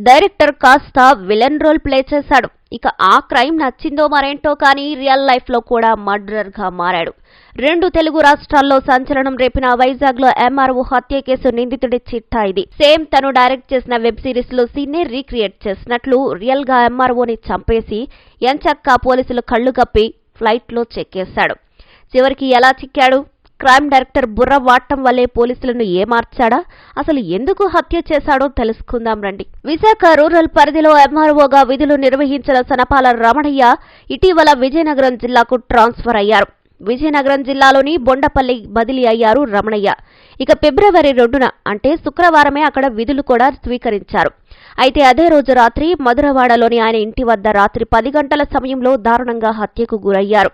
Director కాస్త villain role play చేశాడు. ఇక ఆ క్రైమ్ నచ్చిందో మరేంటో కానీ రియల్ లైఫ్ లో కూడా మర్డరర్ గా మారాడు. 2 తెలుగు రాష్ట్రాల్లో సంచలనం రేపిన వైజాగ్ లో ఎంఆర్ఓ హత్య కేసు నిందితుడి చిట్టా ఇది. సేమ్ తను డైరెక్ట్ చేసిన వెబ్ సిరీస్ లో సీన్ నే రీక్రియేట్ చేసినట్లు రియల్ గా ఎంఆర్ఓని చంపేసి ఎంచక్కా పోలీసులు కళ్లు కప్పి ఫ్లైట్ లో చెక్కేశాడు. చివరికి ఎలా చిక్కాడు? క్రైమ్ డైరెక్టర్ బుర్ర వాడటం వల్లే పోలీసులను ఏమార్చాడా? అసలు ఎందుకు హత్య చేశాడో తెలుసుకుందాం రండి. విశాఖ రూరల్ పరిధిలో ఎంఆర్ఓగా విధులు నిర్వహించిన సనపాల రమణయ్య ఇటీవల విజయనగరం జిల్లాకు ట్రాన్స్ఫర్ అయ్యారు. విజయనగరం జిల్లాలోని బొండపల్లి బదిలీ అయ్యారు రమణయ్య. ఇక ఫిబ్రవరి 2న అంటే శుక్రవారమే అక్కడ విధులు కూడా స్వీకరించారు. అయితే అదే రోజు రాత్రి మధురవాడలోని ఆయన ఇంటి వద్ద రాత్రి 10 గంటల సమయంలో దారుణంగా హత్యకు గురయ్యారు.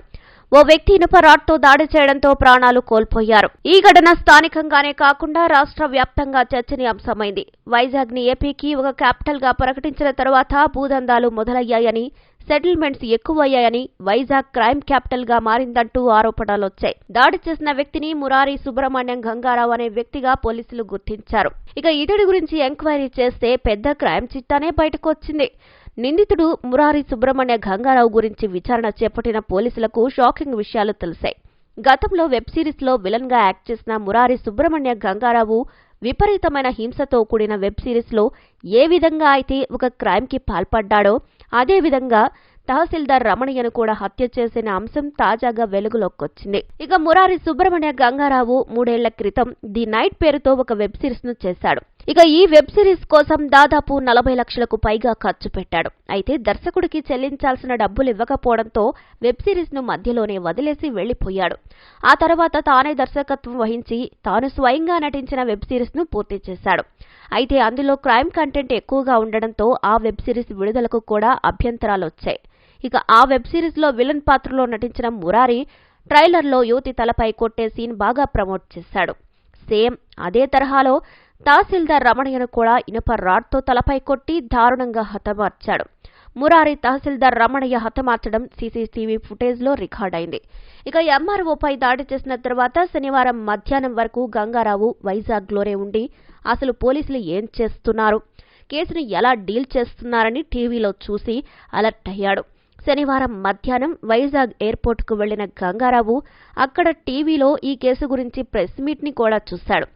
ఓ వ్యక్తి ఇనుప రాడ్తో దాడి చేయడంతో ప్రాణాలు కోల్పోయారు. ఈ ఘటన స్థానికంగానే కాకుండా రాష్ట్ర వ్యాప్తంగా చర్చనీయాంశమైంది. వైజాగ్ ని ఏపీకి ఒక క్యాపిటల్ గా ప్రకటించిన తర్వాత భూదందాలు మొదలయ్యాయని, సెటిల్మెంట్స్ ఎక్కువయ్యాయని, వైజాగ్ క్రైమ్ క్యాపిటల్ గా మారిందంటూ ఆరోపణలొచ్చాయి. దాడి చేసిన వ్యక్తిని మురారి సుబ్రహ్మణ్యం గంగారావు అనే వ్యక్తిగా పోలీసులు గుర్తించారు. ఇక ఇతడి గురించి ఎంక్వైరీ చేస్తే పెద్ద క్రైమ్ చిట్టానే బయటకు వచ్చింది. నిందితుడు మురారి సుబ్రహ్మణ్య గంగారావు గురించి విచారణ చేపట్టిన పోలీసులకు షాకింగ్ విషయాలు తెలిసాయి. గతంలో వెబ్ సిరీస్ లో విలన్ గా యాక్ట్ చేసిన మురారి సుబ్రహ్మణ్య గంగారావు విపరీతమైన హింసతో కూడిన వెబ్ సిరీస్ లో ఏ విధంగా అయితే ఒక క్రైమ్ కి పాల్పడ్డాడో అదే విధంగా తహసీల్దార్ రమణయ్యను కూడా హత్య చేసిన అంశం తాజాగా వెలుగులోకొచ్చింది. ఇక మురారి సుబ్రహ్మణ్య గంగారావు 3 ఏళ్ల క్రితం ది నైట్ పేరుతో ఒక వెబ్ సిరీస్ ను చేశాడు. ఇక ఈ వెబ్ సిరీస్ కోసం దాదాపు 40 లక్షలకు పైగా ఖర్చు పెట్టాడు. అయితే దర్శకుడికి చెల్లించాల్సిన డబ్బులు ఇవ్వకపోవడంతో వెబ్ సిరీస్ ను మధ్యలోనే వదిలేసి వెళ్లిపోయాడు. ఆ తర్వాత తానే దర్శకత్వం వహించి తాను స్వయంగా నటించిన వెబ్ సిరీస్ ను పూర్తి చేశాడు. అయితే అందులో క్రైమ్ కంటెంట్ ఎక్కువగా ఉండడంతో ఆ వెబ్ సిరీస్ విడుదలకు కూడా అభ్యంతరాలొచ్చాయి. ఇక ఆ వెబ్ సిరీస్ లో విలన్ పాత్రలో నటించిన మురారి ట్రైలర్లో యువతి తలపై కొట్టే సీన్ బాగా ప్రమోట్ చేశాడు. సేమ్ అదే తరహాలో తహసీల్దార్ రమణయ్యను కూడా ఇనుప రాడ్తో తలపై కొట్టి దారుణంగా హతమార్చాడు. మురారి తహసీల్దార్ రమణయ్య హతమార్చడం సీసీటీవీ ఫుటేజ్లో రికార్డైంది. ఇక ఎంఆర్ఓపై దాడి చేసిన తర్వాత శనివారం మధ్యాహ్నం వరకు గంగారావు వైజాగ్లోనే ఉండి అసలు పోలీసులు ఏం చేస్తున్నారు, కేసును ఎలా డీల్ చేస్తున్నారని టీవీలో చూసి అలర్ట్ అయ్యాడు. శనివారం మధ్యాహ్నం వైజాగ్ ఎయిర్పోర్టుకు వెళ్లిన గంగారావు అక్కడ టీవీలో ఈ కేసు గురించి ప్రెస్ మీట్ ని కూడా చూశాడు.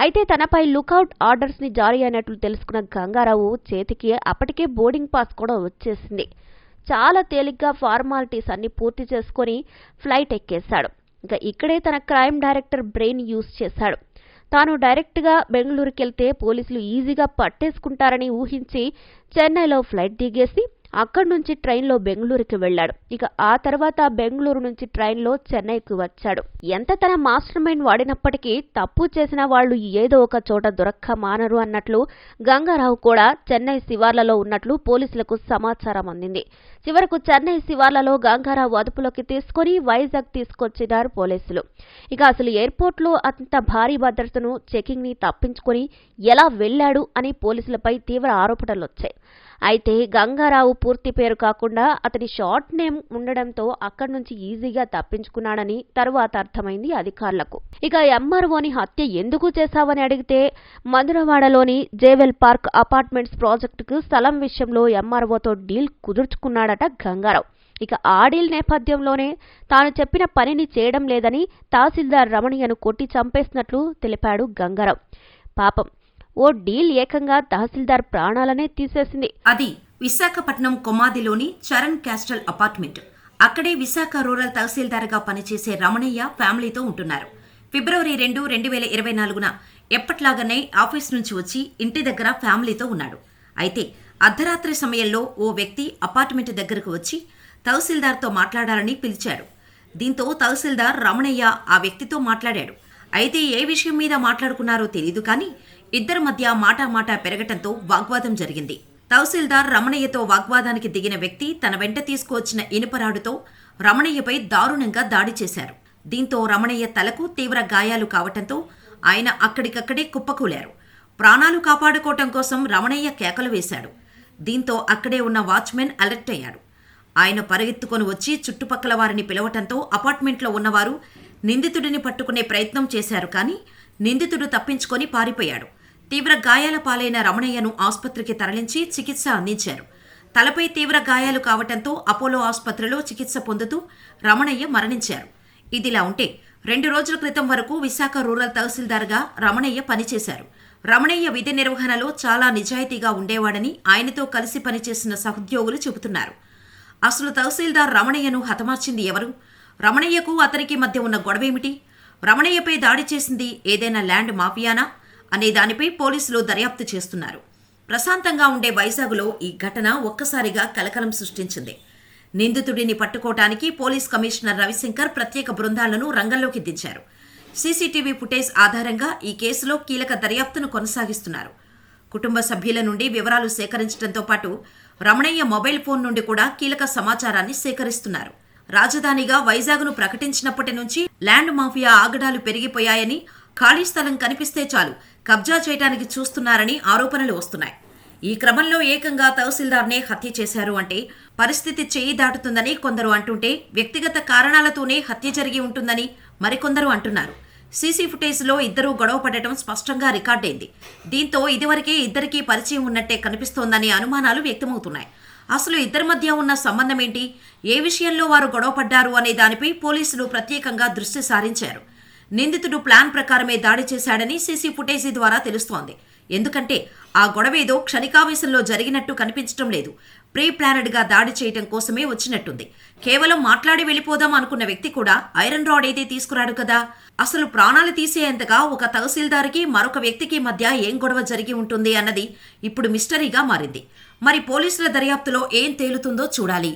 అయితే తనపై లుకౌట్ ఆర్డర్స్ ని జారీ అయినట్లు తెలుసుకున్న గంగారావు చేతికి అప్పటికే బోర్డింగ్ పాస్ కూడా వచ్చేసింది. చాలా తేలిగ్గా ఫార్మాలిటీస్ అన్ని పూర్తి చేసుకుని ఫ్లైట్ ఎక్కేశాడు. ఇక ఇక్కడే తన క్రైమ్ డైరెక్టర్ బ్రెయిన్ యూజ్ చేశాడు. తాను డైరెక్ట్గా బెంగళూరుకెళ్తే పోలీసులు ఈజీగా పట్టేసుకుంటారని ఊహించి చెన్నైలో ఫ్లైట్ దిగేసి అక్కడి నుంచి ట్రైన్లో బెంగళూరుకి వెళ్లాడు. ఇక ఆ తర్వాత బెంగళూరు నుంచి ట్రైన్లో చెన్నైకి వచ్చాడు. ఎంత తన మాస్టర్ మైండ్ వాడినప్పటికీ తప్పు చేసిన వాళ్లు ఏదో ఒక చోట దొరక్క మానరు అన్నట్లు గంగారావు కూడా చెన్నై శివార్లలో ఉన్నట్లు పోలీసులకు సమాచారం అందింది. చివరకు చెన్నై శివార్లలో గంగారావు అదుపులోకి తీసుకుని వైజాగ్ తీసుకొచ్చినారు పోలీసులు. ఇక అసలు ఎయిర్పోర్ట్లో అంత భారీ భద్రతను చెకింగ్ ని తప్పించుకుని ఎలా వెళ్లాడు అని పోలీసులపై తీవ్ర ఆరోపణలొచ్చాయి. అయితే గంగారావు పూర్తి పేరు కాకుండా అతని షార్ట్ నేమ్ ఉండడంతో అక్కడి నుంచి ఈజీగా తప్పించుకున్నాడని తరువాత అర్థమైంది అధికారులకు. ఇక ఎంఆర్ఓని హత్య ఎందుకు చేశావని అడిగితే మధురవాడలోని జేవెల్ పార్క్ అపార్ట్మెంట్స్ ప్రాజెక్టుకు స్థలం విషయంలో ఎంఆర్ఓతో డీల్ కుదుర్చుకున్నాడట గంగారావు. ఇక ఆ డీల్ నేపథ్యంలోనే తాను చెప్పిన పనిని చేయడం లేదని తహసీల్దార్ రమణయ్యను కొట్టి చంపేసినట్లు తెలిపాడు గంగారావు. పాపం ఓ డీల్ ఏకంగా తహసీల్దార్ ప్రాణాలనే తీసేసింది. అది విశాఖపట్నం కొమాదిలోని చరణ్ క్యాస్టల్ అపార్ట్మెంట్. అక్కడే విశాఖ రూరల్ తహసీల్దార్గా పనిచేసే రమణయ్య ఫ్యామిలీతో ఉంటున్నారు. ఫిబ్రవరి 2, 2024న ఎప్పట్లాగానే ఆఫీస్ నుంచి వచ్చి ఇంటి దగ్గర ఫ్యామిలీతో ఉన్నాడు. అయితే అర్ధరాత్రి సమయంలో ఓ వ్యక్తి అపార్ట్మెంట్ దగ్గరకు వచ్చి తహసీల్దార్తో మాట్లాడాలని పిలిచాడు. దీంతో తహసీల్దార్ రమణయ్య ఆ వ్యక్తితో మాట్లాడాడు. అయితే ఏ విషయం మీద మాట్లాడుకున్నారో తెలీదు కానీ ఇద్దరి మధ్య మాటా పెరగటంతో వాగ్వాదం జరిగింది. తహసీల్దార్ రమణయ్యతో వాగ్వాదానికి దిగిన వ్యక్తి తన వెంట తీసుకువచ్చిన ఇనుపరాడుతో రమణయ్యపై దారుణంగా దాడి చేశారు. దీంతో రమణయ్య తలకు తీవ్ర గాయాలు కావటంతో ఆయన అక్కడికక్కడే కుప్పకూలారు. ప్రాణాలు కాపాడుకోవటం కోసం రమణయ్య కేకలు వేశాడు. దీంతో అక్కడే ఉన్న వాచ్మెన్ అలర్ట్ అయ్యాడు. ఆయన పరిగెత్తుకొని వచ్చి చుట్టుపక్కల వారిని పిలవటంతో అపార్ట్మెంట్లో ఉన్నవారు నిందితుడిని పట్టుకునే ప్రయత్నం చేశారు కానీ నిందితుడు తప్పించుకొని పారిపోయాడు. తీవ్ర గాయాల పాలైన రమణయ్యను ఆసుపత్రికి తరలించి చికిత్స అందించారు. తలపై తీవ్ర గాయాలు కావటంతో అపోలో ఆసుపత్రిలో చికిత్స పొందుతూ రమణయ్య మరణించారు. ఇదిలా ఉంటే 2 రోజుల క్రితం వరకు విశాఖ రూరల్ తహసీల్దార్గా రమణయ్య పనిచేశారు. రమణయ్య విధి నిర్వహణలో చాలా నిజాయితీగా ఉండేవాడని ఆయనతో కలిసి పనిచేసిన సహోద్యోగులు చెబుతున్నారు. అసలు తహసీల్దార్ రమణయ్యను హతమార్చింది ఎవరు? రమణయ్యకు అతనికి మధ్య ఉన్న గొడవేమిటి? రమణయ్యపై దాడి చేసింది ఏదైనా ల్యాండ్ మాఫియానా అనే దానిపై పోలీసులు దర్యాప్తు చేస్తున్నారు. ప్రశాంతంగా ఉండే వైజాగ్లో ఈ ఘటన ఒక్కసారిగా కలకలం సృష్టించింది. నిందితుడిని పట్టుకోవటానికి పోలీస్ కమిషనర్ రవిశంకర్ ప్రత్యేక బృందాలను రంగంలోకి దించారు. సీసీటీవీ ఫుటేజ్ ఆధారంగా ఈ కేసులో కీలక దర్యాప్తును కొనసాగిస్తున్నారు. కుటుంబ సభ్యుల నుండి వివరాలు సేకరించడంతో పాటు రమణయ్య మొబైల్ ఫోన్ నుండి కూడా కీలక సమాచారాన్ని సేకరిస్తున్నారు. రాజధానిగా వైజాగ్ను ప్రకటించినప్పటి నుంచి ల్యాండ్ మాఫియా ఆగడాలు పెరిగిపోయాయని, ఖాళీ స్థలం కనిపిస్తే చాలు కబ్జా చేయడానికి చూస్తున్నారని ఆరోపణలు వస్తున్నాయి. ఈ క్రమంలో ఏకంగా తహసీల్దార్నే హత్య చేశారు అంటే పరిస్థితి చేయి దాటుతుందని కొందరు అంటుంటే, వ్యక్తిగత కారణాలతోనే హత్య జరిగి ఉంటుందని మరికొందరు అంటున్నారు. సీసీ ఫుటేజ్లో ఇద్దరూ గొడవ పడటం స్పష్టంగా రికార్డైంది. దీంతో ఇదివరకే ఇద్దరికీ పరిచయం ఉన్నట్టే కనిపిస్తోందని అనుమానాలు వ్యక్తమవుతున్నాయి. అసలు ఇద్దరి మధ్య ఉన్న సంబంధం ఏంటి, ఏ విషయంలో వారు గొడవపడ్డారు అనే దానిపై పోలీసులు ప్రత్యేకంగా దృష్టి సారించారు. నిందితుడు ప్లాన్ ప్రకారమే దాడి చేశాడని సీసీ ఫుటేజీ ద్వారా తెలుస్తోంది. ఎందుకంటే ఆ గొడవేదో క్షణికావేశంలో జరిగినట్టు కనిపించడం లేదు. ప్రీ ప్లానెడ్గా దాడి చేయటం కోసమే వచ్చినట్టుంది. కేవలం మాట్లాడి వెళ్ళిపోదాం అనుకున్న వ్యక్తి కూడా ఐరన్ రాడ్ అయితే తీసుకురాడు కదా. అసలు ప్రాణాలు తీసేంతగా ఒక తహసీల్దార్కి మరొక వ్యక్తికి మధ్య ఏం గొడవ జరిగి ఉంటుంది అన్నది ఇప్పుడు మిస్టరీగా మారింది. మరి పోలీసుల దర్యాప్తులో ఏం తేలుతుందో చూడాలి.